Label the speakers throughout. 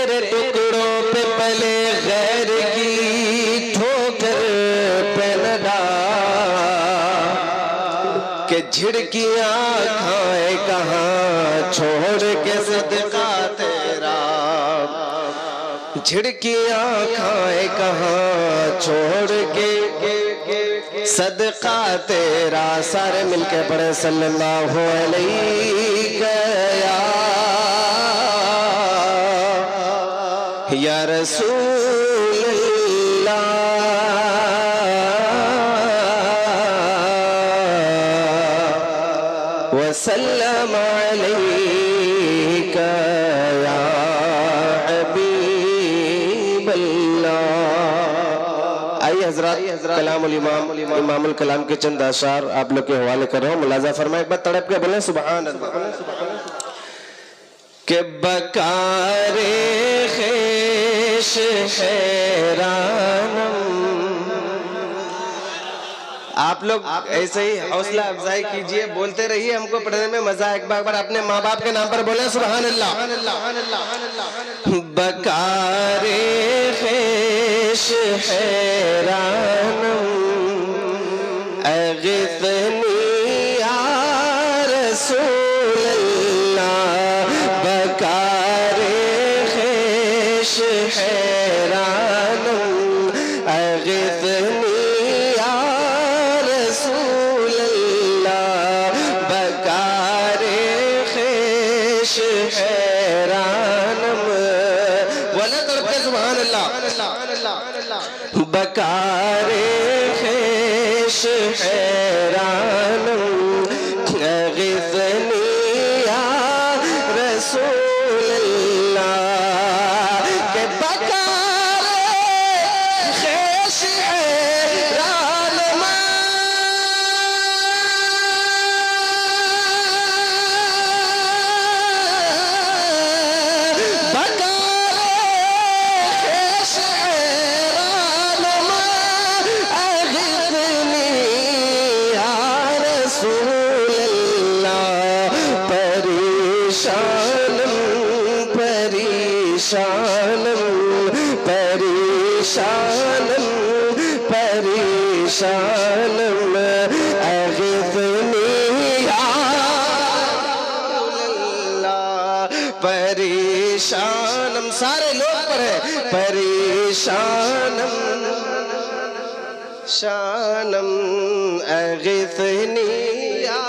Speaker 1: तेरे टुकड़ों पे पले गैर की ठोकर पे न डाल के झिड़कियां खाए कहाँ छोड़ के सदका तेरा, झिड़कियां खाए कहाँ छोड़ के सदका तेरा। सारे मिलके पढ़े सल्लल्लाहु अलैहि या रसूल अल्लाह वसल्लम अलैका या हबीब अल्लाह। आइए हजरात, कलामुल इमामुल कलाम के चंद अशार आप लोग के हवाले कर रहा हूँ, मुलाजा फरमाए। एक बार तड़प के बोले सुभान अल्लाह। के बकारे खेश हैरानम। आप लोग ऐसे ही हौसला अफजाई कीजिए, बोलते रहिए, हमको पढ़ने में मजा। एक बार अपने माँ बाप के नाम पर बोले सुभान अल्लाह। बकारे खेश हैरानम अगितनी या रसूल अल्लाह। बकारे खेश हैरानम अगितनी या रसूल अल्लाह। बकारे खेश हैरानम बोले तड़पे सुभान अल्लाह। बकारे खेश हैरानम अगितनी या रसूल अल्लाह। के बकारे खेश हैरानम परेशानम परेशानम परेशानम अगितनी या अल्लाह। परेशानम सारे लोग पढ़े परेशानम शानम अगितनी या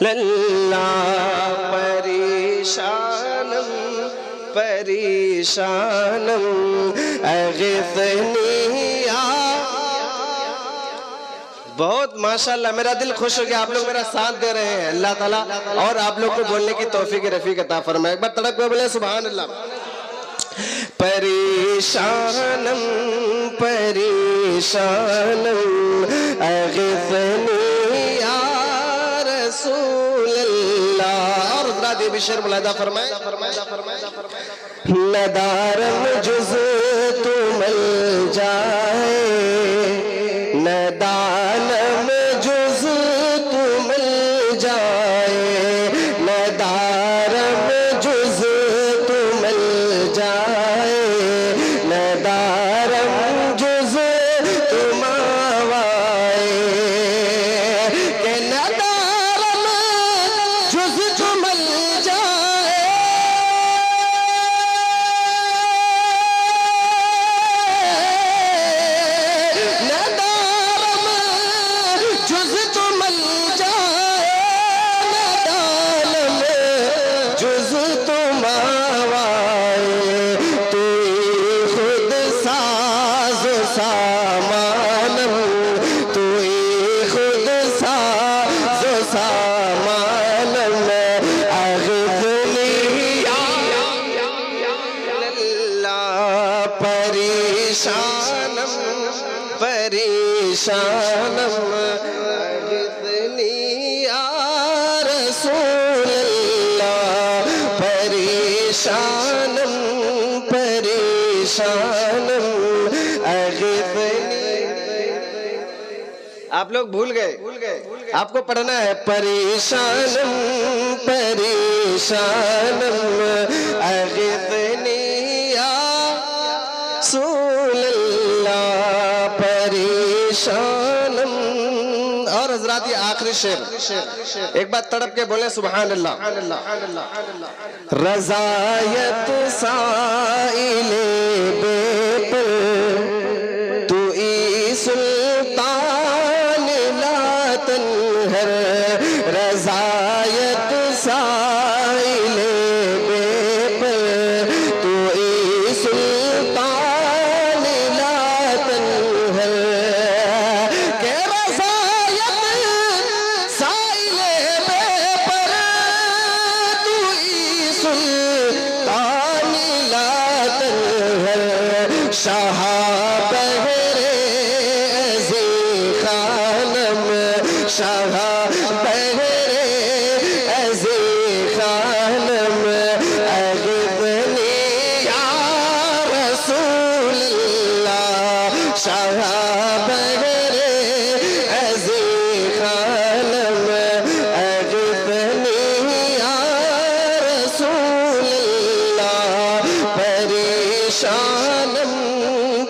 Speaker 1: अल्लाह। परेशानम परेशानम अगितनी या। बहुत माशाल्लाह, मेरा दिल खुश हो गया, आप लोग मेरा साथ दे रहे हैं। अल्लाह ताला और आप लोग को बोलने की तौफीक रफीक अता फरमाए। एक बार तड़प के बोले सुभान अल्लाह। परेशानम परेशानम अगितनी या रसूल अल्लाह। और उधर बिशर मुलाजा फरमाए। नदारम जुज़ तू मिल जाए, नदानम जुज़ तू मिल जाए, नदारम जुज़ तू मिल जाए, नदारम जुज़ तुम आवाए। के नदारम जुज़ तू मिल जाए, नदारम जुज़ तू मिल जाए, नदानम जुज़ तुम आवाए। तू खुद साज़ सामानम, तू खुद साज़ सामानम अगितनी या अल्लाह। परेशानम परेशानम अगितनी या रसूल अल्लाह। परेशानम परेशानम अगितनी। आप लोग भूल गए, आपको पढ़ना है परेशानम परेशानम अगितनी परेशानम। और हजरात ये आखिरी शेर एक बार तड़प के बोले सुभान अल्लाह। रज़ायत साइले बेपर तू ई सुल्तान ला तन्हर। रज़ायत साइले बेपर तू ई सुल्तान ला तन्हर। के रज़ायत साइले बेपर तू ई सुल्तान ला तन्हर। शाह बहरे ऐज़े खानम शाह बहरे ऐज़े खानम अगबनी या रसूल अल्लाह। शाह बहरे ऐज़े खानम अगबनी या रसूल अल्लाह। परेशानम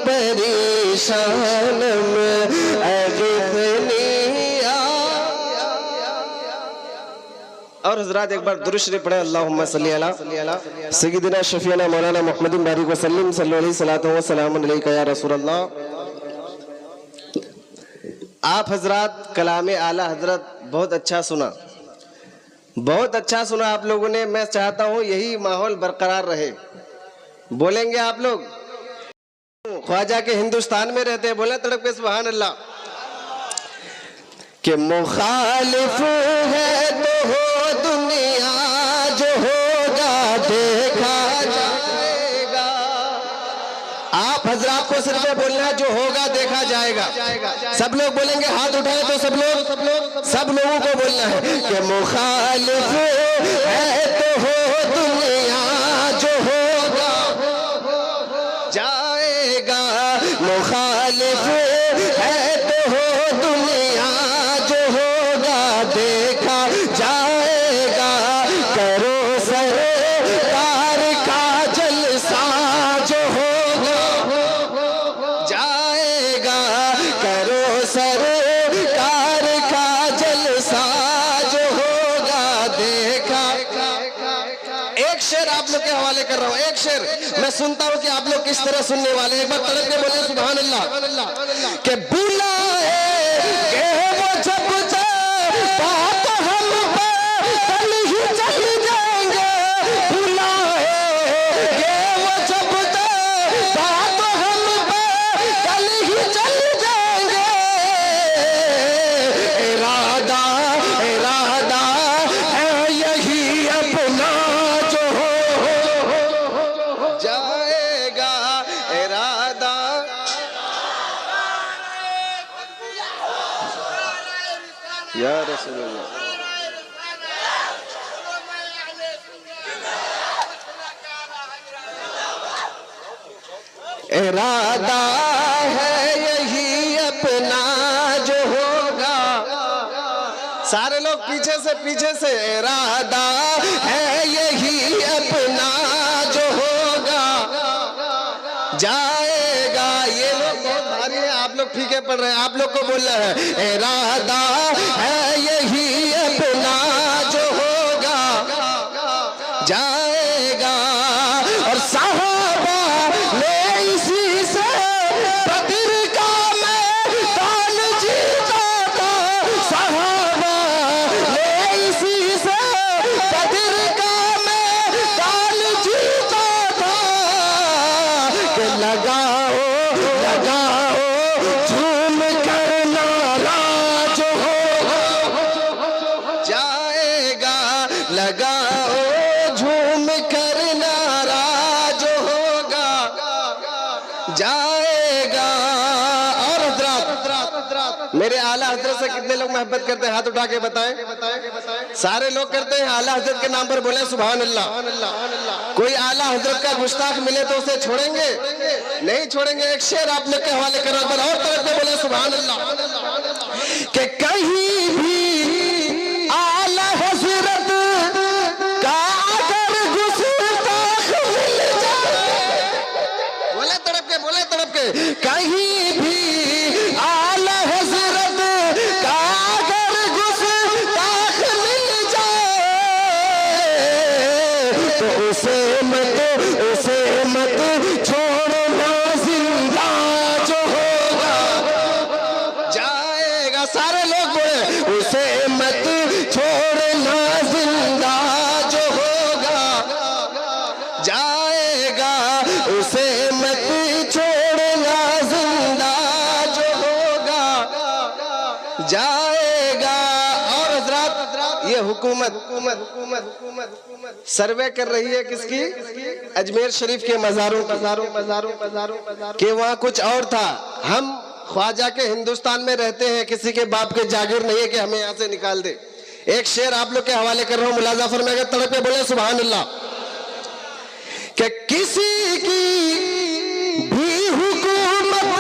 Speaker 1: परेशानम अगबनी या। और हजरात एक बार दुरूद शरीफ पढ़े अल्लाहुम्मा सल्ली अला सय्यिदिना शफीना मौलाना मुहम्मदिन बारिक वसल्लम सल्लल्लाहु अलैहि सलातो व सलामुन अलैका या रसूल अल्लाह। आप हजरात कलामे आला हजरत बहुत अच्छा सुना, बहुत अच्छा सुना आप लोगों ने। मैं चाहता हूँ यही माहौल बरकरार रहे। बोलेंगे आप लोग? ख्वाजा के हिंदुस्तान में रहते हैं, बोले तड़प के सुभान अल्लाह। कि मुखालिफ है तो हो दुनिया जो होगा देखा जाएगा। आप हजरात को सिर्फ बोलना है जो होगा देखा जाएगा। सब लोग बोलेंगे, हाथ उठाए तो सब लोगों को बोलना है कि मुखालिफ है तो हो दुनिया जो होगा जाएगा। मुखालिफ है तो हो दुनिया जो होगा देखा जाएगा। करो सरकार का जलसा जो होगा जाएगा। करो सरकार का जलसा जो होगा देखा। एक शेर आप लोग के हवाले कर रहा हूँ, एक शेर मैं सुनता हूँ कि आप लोग किस तरह सुनने वाले। एक बार तड़प के बोले सुभान अल्लाह। के बुलाए के वो जब बात हम पे कल ही चल जाएंगे। बुलाए के वो जब बात हम पे कल ही चल जाएंगे। इरादा इरादा है यही अपना जो हो जाएगा। इरादा या रसूल अल्लाह। इरादा है यही अपना जो होगा। सारे लोग पीछे से इरादा है यही अपना जो होगा जाएगा। ये लोग बहुत भारी है, आप लोग फीके पड़ रहे हैं। आप लोग को बोलना है इरादा है यही अपना जो होगा जाएगा। और साहबा ने इसी से बदर का मैदान जीता था। साहबा ने इसी से बदर का मैदान जीता था। कि लगाओ लगाओ झूम कर नारा जो हो जाएगा। लगाओ झूम कर नारा जो होगा जाएगा। और हजरात मेरे आला हजरत से कितने लोग मोहब्बत करते हैं? हाथ उठा के बताएं। सारे लोग करते हैं। आला हजरत के नाम पर बोले सुभान अल्लाह। कोई आला हजरत का गुस्ताख मिले तो उसे छोड़ेंगे? नहीं छोड़ेंगे। एक शेर आप लोग के हवाले कर रहा हूं, और तरफ से बोले सुभान अल्लाह। कि कहीं भी आला हजरत का अगर गुस्ताख मिल जाए, बोले तड़प के कहीं भी आला तो उसे मत छोड़ना, जिंदा जो होगा जाएगा। सारे लोग बोले उसे मत छोड़ना, जिंदा जो होगा जाएगा। उसे मत छोड़ना, जिंदा जो होगा जाएगा। और हजरात, ये हुकूमत सर्वे कर रही है किसकी? अजमेर शरीफ के मज़ारों के वहाँ कुछ और था। हम ख्वाजा के हिंदुस्तान में रहते हैं, किसी के बाप के जागीर नहीं है कि हमें यहाँ से निकाल दे। एक शेर आप लोग के हवाले कर रहा हूँ, मुलाजा फरमाएगा, तड़प पे बोले सुभान अल्लाह। कि किसी की भी हुकूमत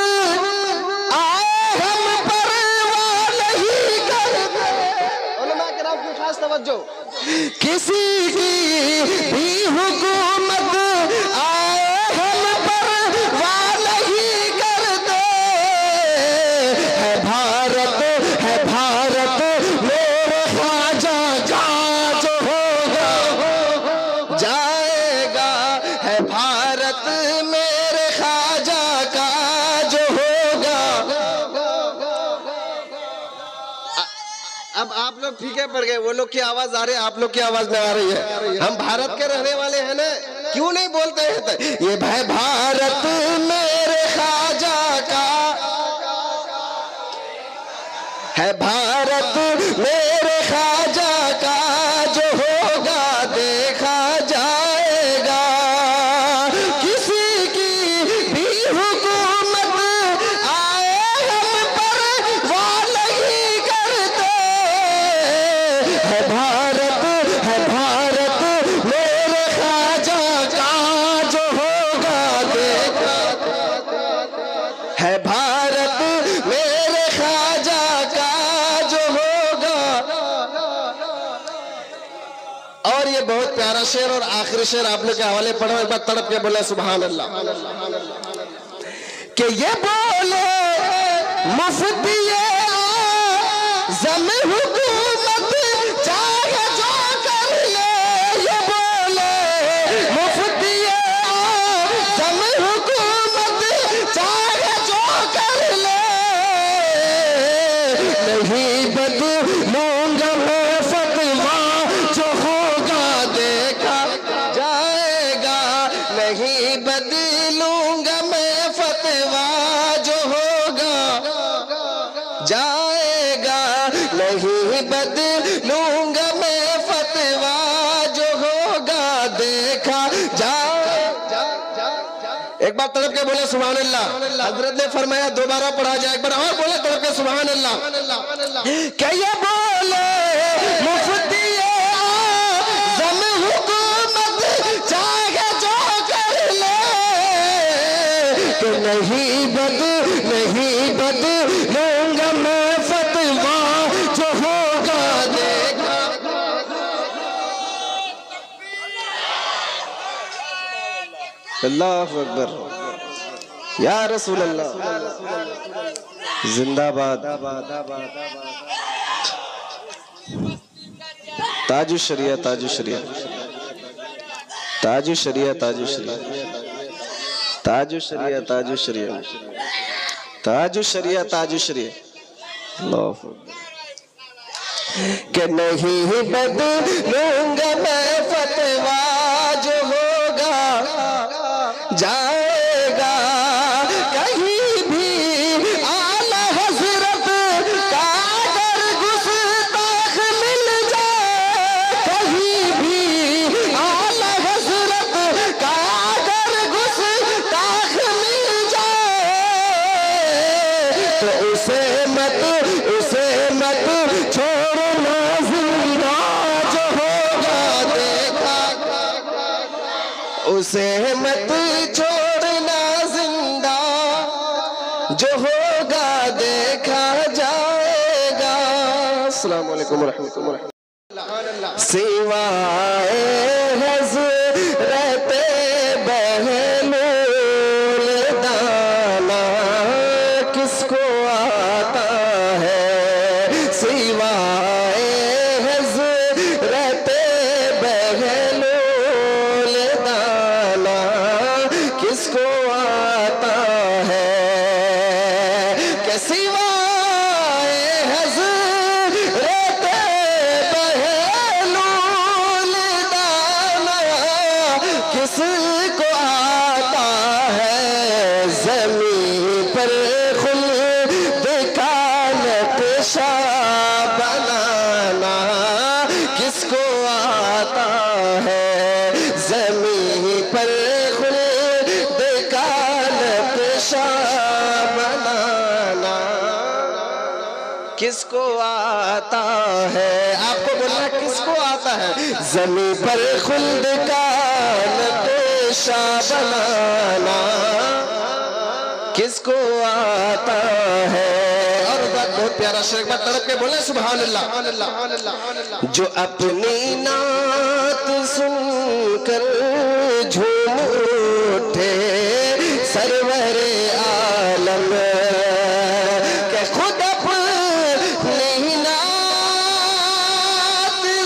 Speaker 1: आए हम परवाह नहीं करते। उलमा किराम की खास तवज्जो। किसी की भी हुकूमत आए हम परवाह नहीं करते। है भारत मेरे ख्वाजा का जो होगा जाएगा। है भारत मेरे ख्वाजा का जो होगा। अब आप लोग फीके पड़ गए, वो लोग की आवाज आ रही है, आप लोग की आवाज नहीं आ रही है। हम भारत के रहने वाले हैं ना, क्यों नहीं बोलते हैं? ये भाई भारत मेरे ख्वाजा का है, भारत मेरे ख्वाजा का जो होगा देखा जाएगा। किसी की भी हुकूमत आए हम परवाह नहीं करते। है भारत मेरे ख्वाजा का जो होगा देखा। है भारत मेरे ख्वाजा का जो होगा। और ये बहुत प्यारा शेर और आखिरी शेर आप लोग के हवाले पढ़ो, एक बार तड़प के बोले सुभान अल्लाह। कि ये बोले मुफ्ती आज़म हुकूमत चाहे जो कर ले। ये बोले मुफ्ती आज़म हुकूमत चाहे जो कर ले। नहीं बदलूंगा मैं फतवा जो होगा देखा जाएगा। नहीं बदलूंगा मैं फतवा जो होगा जाएगा। नहीं बदलूंगा मैं फतवा जो होगा देखा जाएगा। एक बार तड़प के बोले सुभान अल्लाह। हजरत ने फरमाया दोबारा पढ़ा जाए, एक बार और बोले तड़प के सुभान अल्लाह। क्या ये बोले मुफ्ती आज़म हुकूमत चाहे जो कर ले। कि नहीं बदलूंगा मैं फतवा जो होगा देखा। अल्लाहु अकबर, या रसूल अल्लाह, जिंदाबाद। ताजु शरिया ताजु शरिया ताजु शरिया ताजु शरिया ताजु शरिया ताजु शरिया ताजु शरिया ताजु शरिया। कि नहीं बदलूंगा मैं फतवा जो होगा जाएगा। कहीं भी आला हजरत का अगर गुस्ताख मिल जाए। कहीं भी आला हजरत का अगर गुस्ताख मिल जाए। तो उसे मत छोड़ना, जिंदा जो होगा देखा। उसे मत छोड़ना, जिंदा जो होगा देखा जाएगा। अस्सलाम वालेकुम रहमतुल्लाह। सिवाए हज़रत बहलूल दाना किसको आता है। सिवाए हज़रत बहलूल किसको आता है ज़मीं पर खुल्द का नक्शा बनाना, किसको आता है ज़मीं पर खुल्द का नक्शा बनाना, किसको आता है? आपको बोलना किसको आता है ज़मीं पर खुल्द का नक्शा बनाना, किसको आता है? और बहुत प्यारा शेर, एक बार तड़प के बोले सुभान अल्लाह। जो अपनी नात सुनकर झूम उठे सरवरे आलम के खुद अपनी नात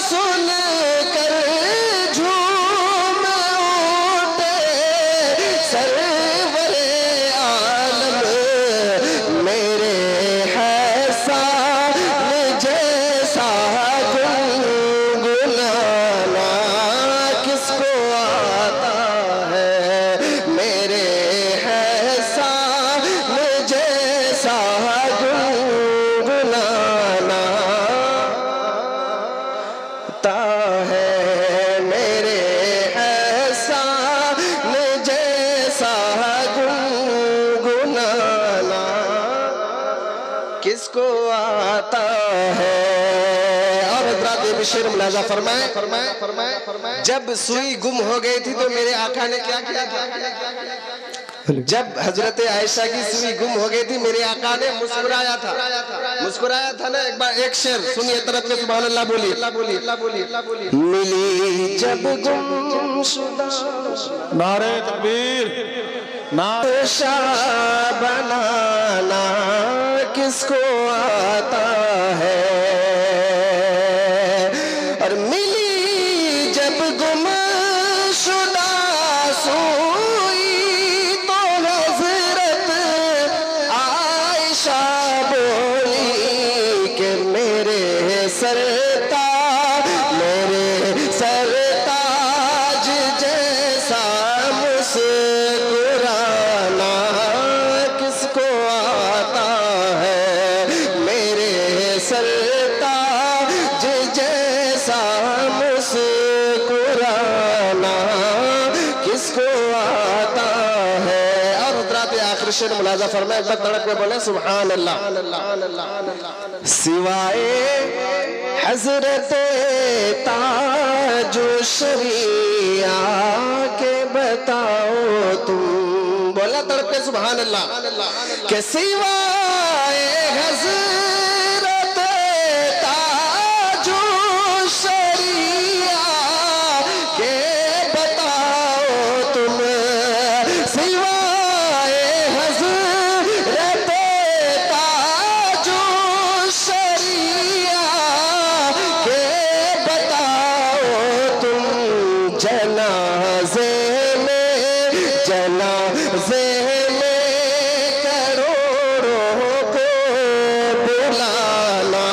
Speaker 1: सुनकर झूम उठे सरवरे आलम, मेरे हसन जैसा गुनगुनाना, किसको आता है? मेरे हसन जैसा गुनगुनाना ता है, मेरे हसन जैसा गुनगुनाना, किसको आता है? और हज़रात ये भी शेर मुलाज़ा फरमाए, जब सुई गुम हो गई थी तो मेरे आका ने क्या किया था? जब हजरत आयशा की सुई गुम हो गई थी मेरे आका ने मुस्कुराया था। मुस्कुराया था ना? एक बार एक शेर सुनिए, तरफ के सुभान अल्लाह बोलिए। मिली जब गुमशुदा
Speaker 2: नारे तकबीर,
Speaker 1: नक्शा बनाना, किसको आता है? और मिली जब गुमशुदा सुई तो हज़रत आयशा बोली कि मेरे सरताज जैसा मुस्कुराना, किसको आता है? मेरे सरताज जैसा मुस्कुराना, किसको आता है? और हज़रात आखिर शेर मुलाज़ा फरमाए, एक बार तड़प के बोले सुभान अल्लाह। सिवाए हज़रत ताजो शरिया के बताओ तुम, बोला तड़प के सुभान अल्लाह, के सिवाए हज़रत ताजो शरिया के बताओ तुम, सिवाए हज़रत ताजो शरिया के बताओ तुम, जनाजे में करोड़ों को बुलाना,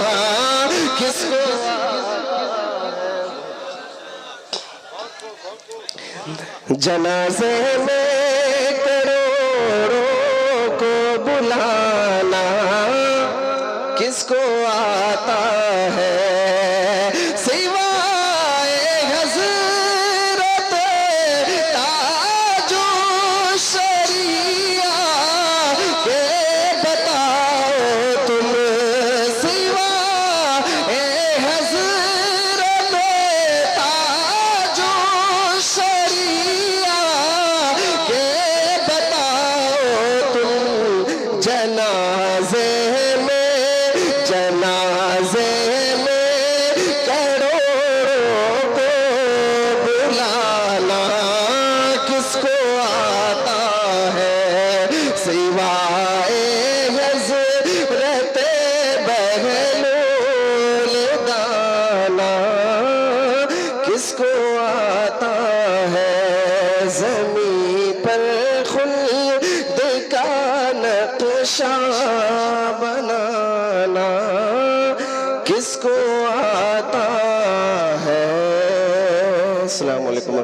Speaker 1: किसको? जनाजे में करोड़ों को बुलाना, किसको आता है? सिवाए हज़रत ताजो शरिया के बताओ तुम, सिवाए हज़रत ताजो शरिया के बताओ तुम, जनाजे में करोड़ों को बुलाना, किसको आता है? सिवाए हज़रत बहलूल दाना, किसको आता है? ज़मीं पर खुल्द का नक्शा बनाना, किसको आता है? अस्सलाम वालेकुम।